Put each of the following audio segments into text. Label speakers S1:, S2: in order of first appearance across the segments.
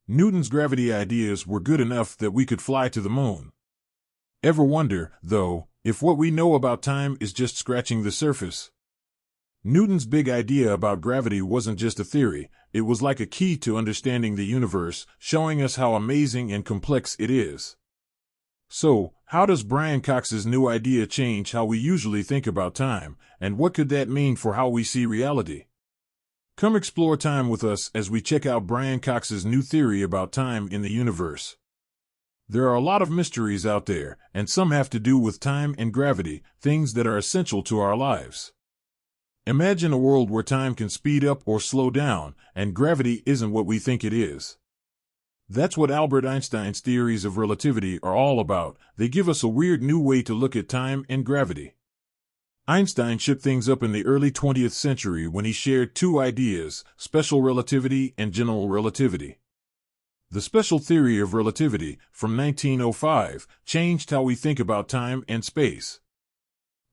S1: Newton's gravity ideas were good enough that we could fly to the moon. Ever wonder, though, if what we know about time is just scratching the surface? Newton's big idea about gravity wasn't just a theory, it was like a key to understanding the universe, showing us how amazing and complex it is. So, how does Brian Cox's new idea change how we usually think about time, and what could that mean for how we see reality? Come explore time with us as we check out Brian Cox's new theory about time in the universe. There are a lot of mysteries out there, and some have to do with time and gravity, things that are essential to our lives. Imagine a world where time can speed up or slow down, and gravity isn't what we think it is. That's what Albert Einstein's theories of relativity are all about. They give us a weird new way to look at time and gravity. Einstein shook things up in the early 20th century when he shared two ideas, special relativity and general relativity. The special theory of relativity, from 1905, changed how we think about time and space.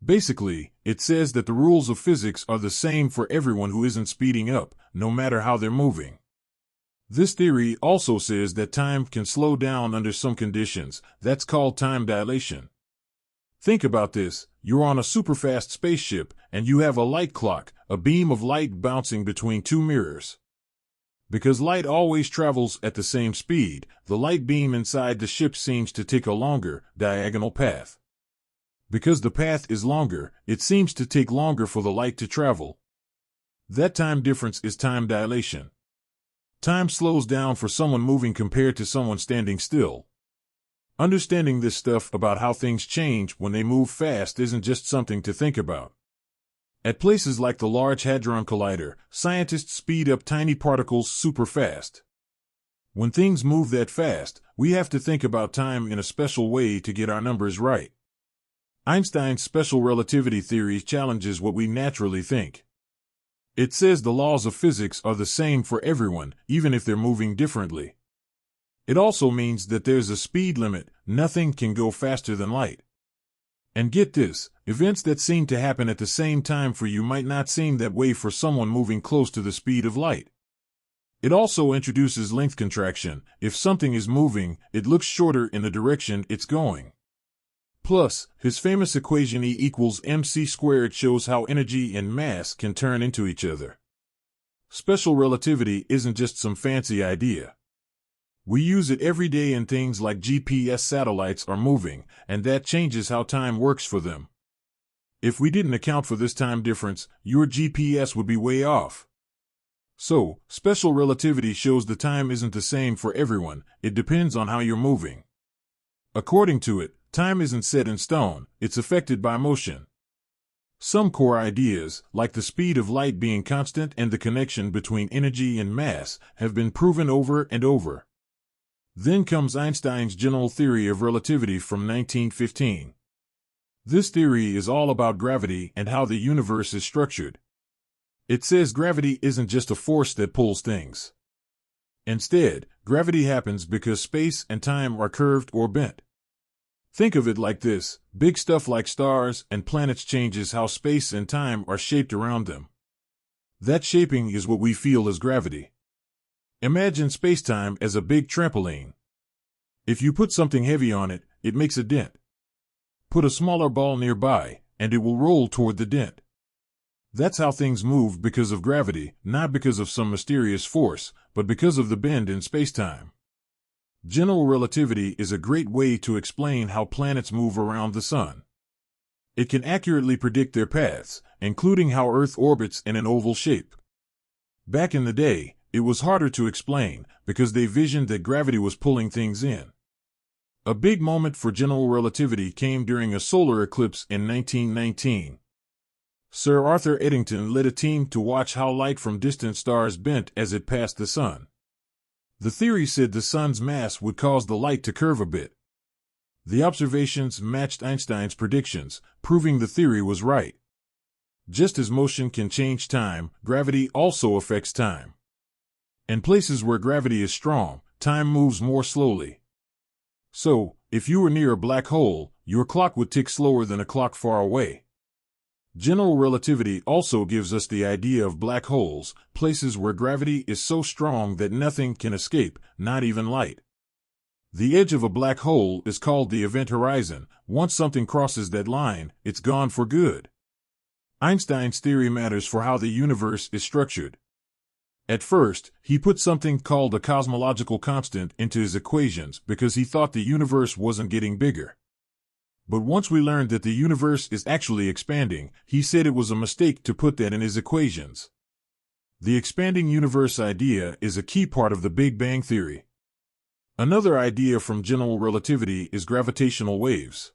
S1: Basically, it says that the rules of physics are the same for everyone who isn't speeding up, no matter how they're moving. This theory also says that time can slow down under some conditions. That's called time dilation. Think about this. You're on a superfast spaceship, and you have a light clock, a beam of light bouncing between two mirrors. Because light always travels at the same speed, the light beam inside the ship seems to take a longer, diagonal path. Because the path is longer, it seems to take longer for the light to travel. That time difference is time dilation. Time slows down for someone moving compared to someone standing still. Understanding this stuff about how things change when they move fast isn't just something to think about. At places like the Large Hadron Collider, scientists speed up tiny particles super fast. When things move that fast, we have to think about time in a special way to get our numbers right. Einstein's special relativity theory challenges what we naturally think. It says the laws of physics are the same for everyone, even if they're moving differently. It also means that there's a speed limit. Nothing can go faster than light. And get this, events that seem to happen at the same time for you might not seem that way for someone moving close to the speed of light. It also introduces length contraction. If something is moving, it looks shorter in the direction it's going. Plus, his famous equation E equals mc squared shows how energy and mass can turn into each other. Special relativity isn't just some fancy idea. We use it every day in things like GPS satellites are moving, and that changes how time works for them. If we didn't account for this time difference, your GPS would be way off. So, special relativity shows the time isn't the same for everyone, it depends on how you're moving. According to it, time isn't set in stone, it's affected by motion. Some core ideas, like the speed of light being constant and the connection between energy and mass, have been proven over and over. Then comes Einstein's general theory of relativity from 1915. This theory is all about gravity and how the universe is structured. It says gravity isn't just a force that pulls things. Instead, gravity happens because space and time are curved or bent. Think of it like this, big stuff like stars and planets changes how space and time are shaped around them. That shaping is what we feel as gravity. Imagine space-time as a big trampoline. If you put something heavy on it, it makes a dent. Put a smaller ball nearby, and it will roll toward the dent. That's how things move because of gravity, not because of some mysterious force, but because of the bend in space-time. General relativity is a great way to explain how planets move around the sun. It can accurately predict their paths, including how Earth orbits in an oval shape. Back in the day, it was harder to explain because they visioned that gravity was pulling things in. A big moment for general relativity came during a solar eclipse in 1919. Sir Arthur Eddington led a team to watch how light from distant stars bent as it passed the sun. The theory said the sun's mass would cause the light to curve a bit. The observations matched Einstein's predictions, proving the theory was right. Just as motion can change time, gravity also affects time. In places where gravity is strong, time moves more slowly. So, if you were near a black hole, your clock would tick slower than a clock far away. General relativity also gives us the idea of black holes, places where gravity is so strong that nothing can escape, not even light. The edge of a black hole is called the event horizon. Once something crosses that line, it's gone for good. Einstein's theory matters for how the universe is structured. At first, he put something called a cosmological constant into his equations because he thought the universe wasn't getting bigger. But once we learned that the universe is actually expanding, he said it was a mistake to put that in his equations. The expanding universe idea is a key part of the Big Bang theory. Another idea from general relativity is gravitational waves.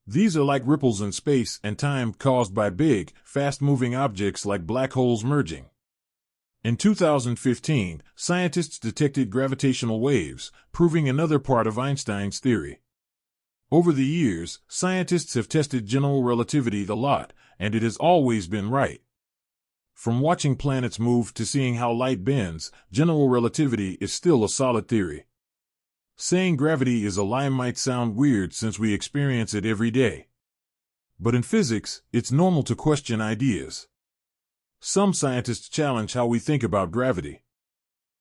S1: These are like ripples in space and time caused by big, fast-moving objects like black holes merging. In 2015, scientists detected gravitational waves, proving another part of Einstein's theory. Over the years, scientists have tested general relativity a lot, and it has always been right. From watching planets move to seeing how light bends, general relativity is still a solid theory. Saying gravity is a lie might sound weird since we experience it every day. But in physics, it's normal to question ideas. Some scientists challenge how we think about gravity.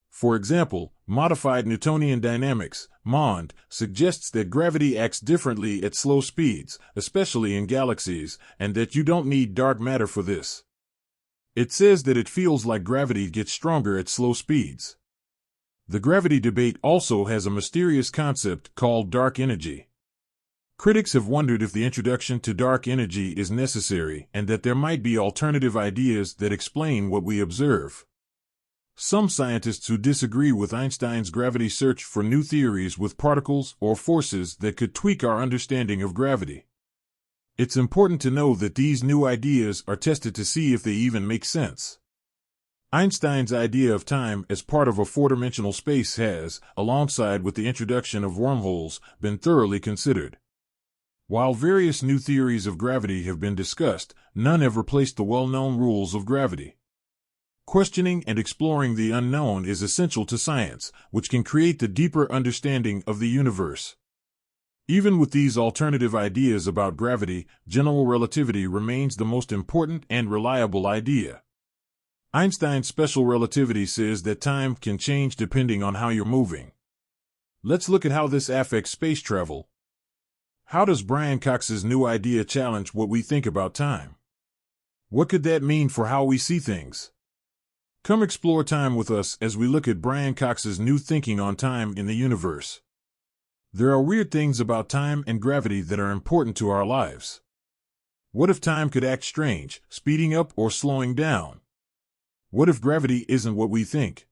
S1: For example, modified Newtonian dynamics, MOND, suggests that gravity acts differently at slow speeds, especially in galaxies, and that you don't need dark matter for this. It says that it feels like gravity gets stronger at slow speeds. The gravity debate also has a mysterious concept called dark energy. Critics have wondered if the introduction to dark energy is necessary and that there might be alternative ideas that explain what we observe. Some scientists who disagree with Einstein's gravity search for new theories with particles or forces that could tweak our understanding of gravity. It's important to know that these new ideas are tested to see if they even make sense. Einstein's idea of time as part of a four-dimensional space has, alongside with the introduction of wormholes, been thoroughly considered. While various new theories of gravity have been discussed, none have replaced the well-known rules of gravity. Questioning and exploring the unknown is essential to science, which can create the deeper understanding of the universe. Even with these alternative ideas about gravity, general relativity remains the most important and reliable idea. Einstein's special relativity says that time can change depending on how you're moving. Let's look at how this affects space travel. How does Brian Cox's new idea challenge what we think about time? What could that mean for how we see things? Come explore time with us as we look at Brian Cox's new thinking on time in the universe. There are weird things about time and gravity that are important to our lives. What if time could act strange, speeding up or slowing down? What if gravity isn't what we think?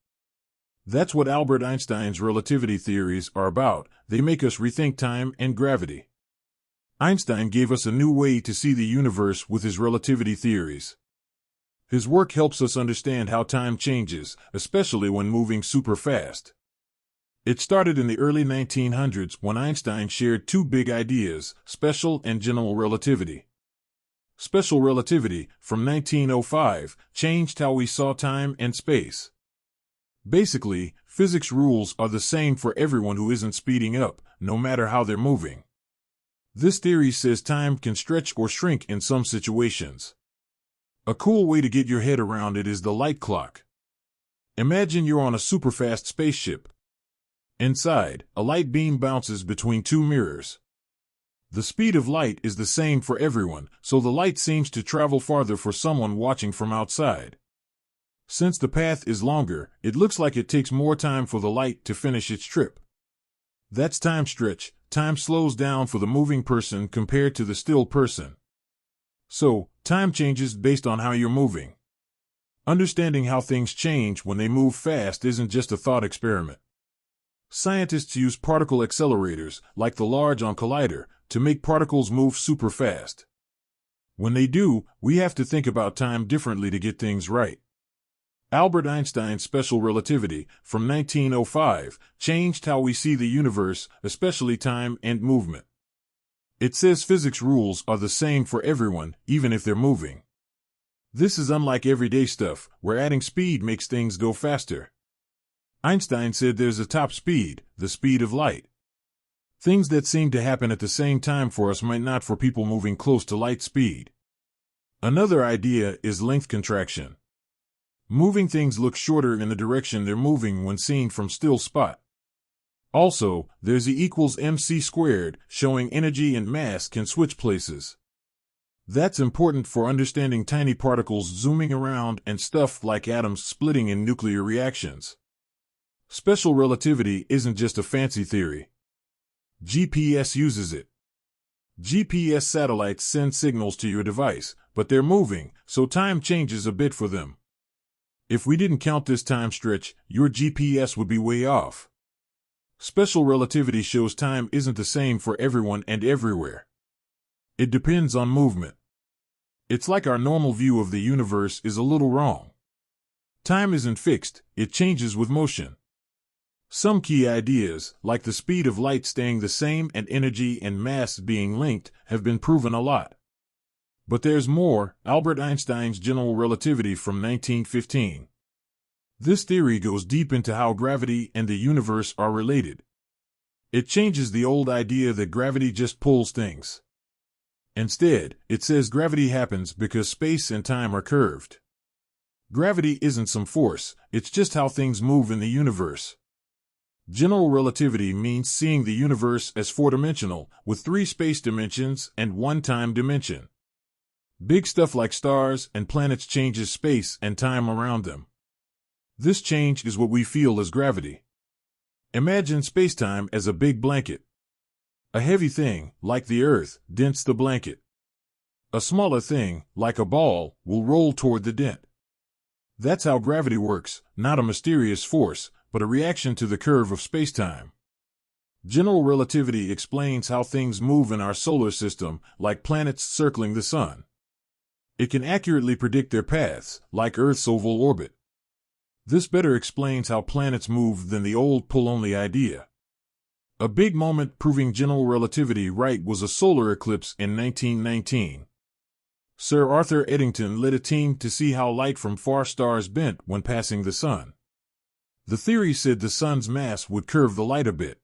S1: That's what Albert Einstein's relativity theories are about. They make us rethink time and gravity. Einstein gave us a new way to see the universe with his relativity theories. His work helps us understand how time changes, especially when moving super fast. It started in the early 1900s when Einstein shared two big ideas, special and general relativity. Special relativity, from 1905, changed how we saw time and space. Basically, physics rules are the same for everyone who isn't speeding up, no matter how they're moving. This theory says time can stretch or shrink in some situations. A cool way to get your head around it is the light clock. Imagine you're on a super-fast spaceship. Inside, a light beam bounces between two mirrors. The speed of light is the same for everyone, so the light seems to travel farther for someone watching from outside. Since the path is longer, it looks like it takes more time for the light to finish its trip. That's time stretch. Time slows down for the moving person compared to the still person. So, time changes based on how you're moving. Understanding how things change when they move fast isn't just a thought experiment. Scientists use particle accelerators, like the Large Hadron Collider, to make particles move super fast. When they do, we have to think about time differently to get things right. Albert Einstein's special relativity, from 1905, changed how we see the universe, especially time and movement. It says physics rules are the same for everyone, even if they're moving. This is unlike everyday stuff, where adding speed makes things go faster. Einstein said there's a top speed, the speed of light. Things that seem to happen at the same time for us might not for people moving close to light speed. Another idea is length contraction. Moving things look shorter in the direction they're moving when seen from still spot. Also, there's E equals mc squared, showing energy and mass can switch places. That's important for understanding tiny particles zooming around and stuff like atoms splitting in nuclear reactions. Special relativity isn't just a fancy theory. GPS uses it. GPS satellites send signals to your device, but they're moving, so time changes a bit for them. If we didn't count this time stretch, your GPS would be way off. Special relativity shows time isn't the same for everyone and everywhere. It depends on movement. It's like our normal view of the universe is a little wrong. Time isn't fixed, it changes with motion. Some key ideas, like the speed of light staying the same and energy and mass being linked, have been proven a lot. But there's more. Albert Einstein's general relativity from 1915. This theory goes deep into how gravity and the universe are related. It changes the old idea that gravity just pulls things. Instead, it says gravity happens because space and time are curved. Gravity isn't some force, it's just how things move in the universe. General relativity means seeing the universe as four-dimensional, with 3 space dimensions and 1 time dimension. Big stuff like stars and planets changes space and time around them. This change is what we feel as gravity. Imagine spacetime as a big blanket. A heavy thing, like the Earth, dents the blanket. A smaller thing, like a ball, will roll toward the dent. That's how gravity works, not a mysterious force, but a reaction to the curve of spacetime. General relativity explains how things move in our solar system, like planets circling the sun. It can accurately predict their paths, like Earth's oval orbit. This better explains how planets move than the old pull-only idea. A big moment proving general relativity right was a solar eclipse in 1919. Sir Arthur Eddington led a team to see how light from far stars bent when passing the sun. The theory said the sun's mass would curve the light a bit.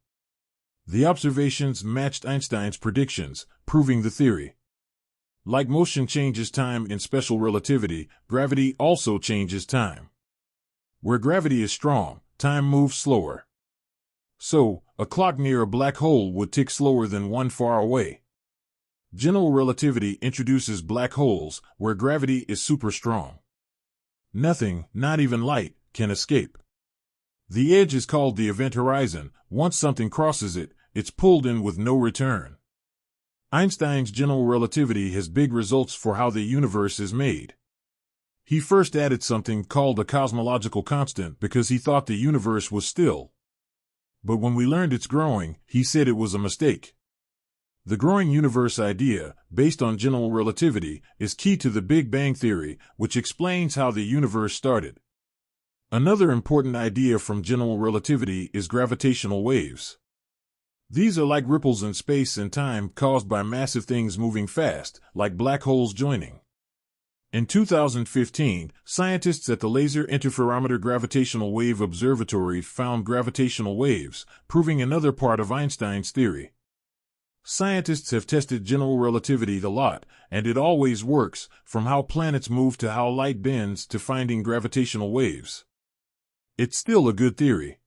S1: The observations matched Einstein's predictions, proving the theory. Like motion changes time in special relativity, gravity also changes time. Where gravity is strong, time moves slower. So, a clock near a black hole would tick slower than one far away. General relativity introduces black holes, where gravity is super strong. Nothing, not even light, can escape. The edge is called the event horizon. Once something crosses it, it's pulled in with no return. Einstein's general relativity has big results for how the universe is made. He first added something called a cosmological constant because he thought the universe was still. But when we learned it's growing, he said it was a mistake. The growing universe idea, based on general relativity, is key to the Big Bang theory, which explains how the universe started. Another important idea from general relativity is gravitational waves. These are like ripples in space and time caused by massive things moving fast, like black holes joining. In 2015, scientists at the Laser Interferometer Gravitational Wave Observatory found gravitational waves, proving another part of Einstein's theory. Scientists have tested general relativity a lot, and it always works, from how planets move to how light bends to finding gravitational waves. It's still a good theory.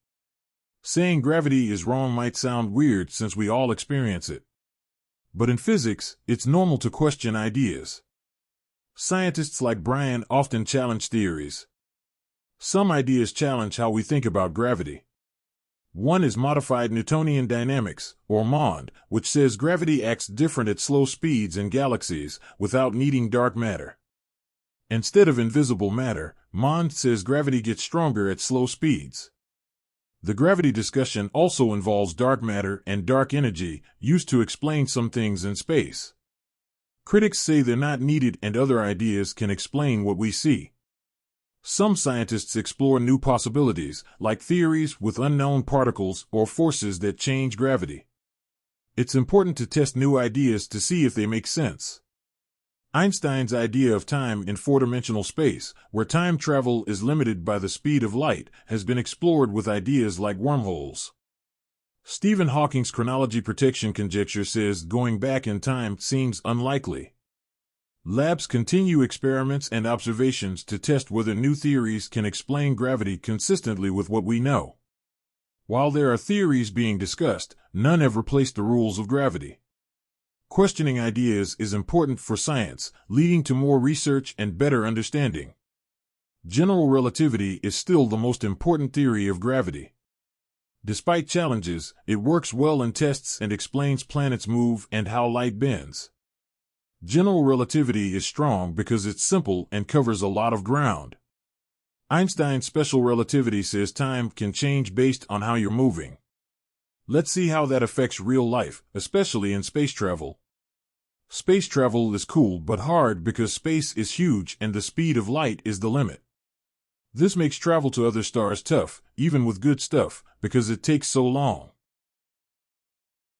S1: Saying gravity is wrong might sound weird since we all experience it. But in physics, it's normal to question ideas. Scientists like Brian often challenge theories. Some ideas challenge how we think about gravity. One is modified Newtonian dynamics, or MOND, which says gravity acts different at slow speeds in galaxies without needing dark matter. Instead of invisible matter, MOND says gravity gets stronger at slow speeds. The gravity discussion also involves dark matter and dark energy, used to explain some things in space. Critics say they're not needed and other ideas can explain what we see. Some scientists explore new possibilities, like theories with unknown particles or forces that change gravity. It's important to test new ideas to see if they make sense. Einstein's idea of time in four-dimensional space, where time travel is limited by the speed of light, has been explored with ideas like wormholes. Stephen Hawking's chronology protection conjecture says going back in time seems unlikely. Labs continue experiments and observations to test whether new theories can explain gravity consistently with what we know. While there are theories being discussed, none have replaced the rules of gravity. Questioning ideas is important for science, leading to more research and better understanding. General relativity is still the most important theory of gravity. Despite challenges, it works well in tests and explains planets move and how light bends. General relativity is strong because it's simple and covers a lot of ground. Einstein's special relativity says time can change based on how you're moving. Let's see how that affects real life, especially in space travel. Space travel is cool but hard because space is huge and the speed of light is the limit. This makes travel to other stars tough, even with good stuff, because it takes so long.